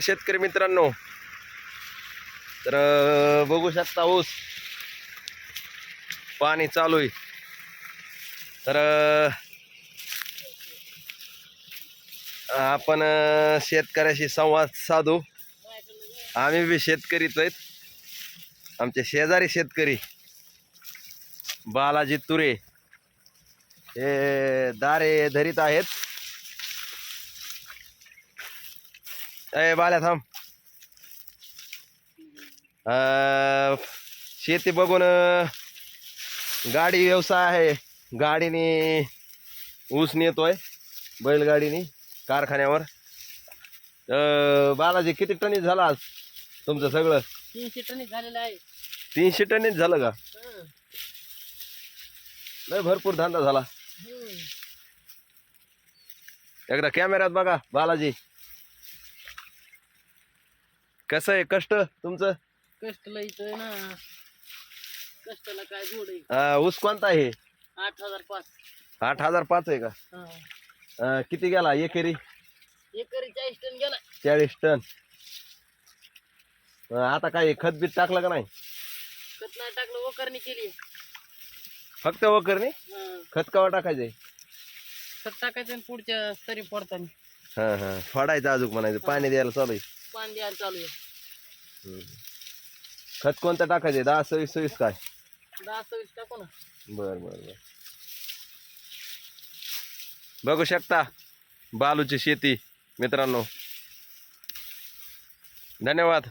शेतकरी मित्रांनो, तर बघू शकता ऊस पाणी चालू आहे. तर आपण शेतकऱ्याशी संवाद साधू. आम्ही बी शेतकरीच आहेत. आमचे शेजारी शेतकरी बालाजी तुरे हे दारे धरीत आहेत. ए बाल्या थांब. शेती बघून गाडी व्यवसाय आहे. गाडीने ऊस नेतोय बैलगाडीने कारखान्यावर. बालाजी किती टनीच झाला आज तुमचं सगळं? 300 टनीच झालेलं आहे. 300 टनीच झालं का? लय भरपूर धंदा झाला. एकदा कॅमेऱ्यात बघा बालाजी. कसं आहे कष्ट तुमचं? कष्ट लयचं ना, कष्टाला काय गोड आहे. ऊस कोणता आहे? 8005. 8005 आहे का? किती गेला एकेरी? एकरी 40 टन गेला. 40 टन. आता काय खत बीत टाकलं का नाही? खत नाही टाकलं, वकरणी केली. फक्त वकरणी? खत कवा टाकायचंय? खत टाकायचं आणि पुढच्या तरी पडताना हा हा फोडायचं अजून म्हणायचं. पाणी द्यायला चालू आहे. पाणी द्यायला चालू आहे. खत कोणतं टाकायचंय? 10-26 काय? 10-26 टाकू ना. बर बर बर. बघू शकता बालूची शेती मित्रांनो. धन्यवाद.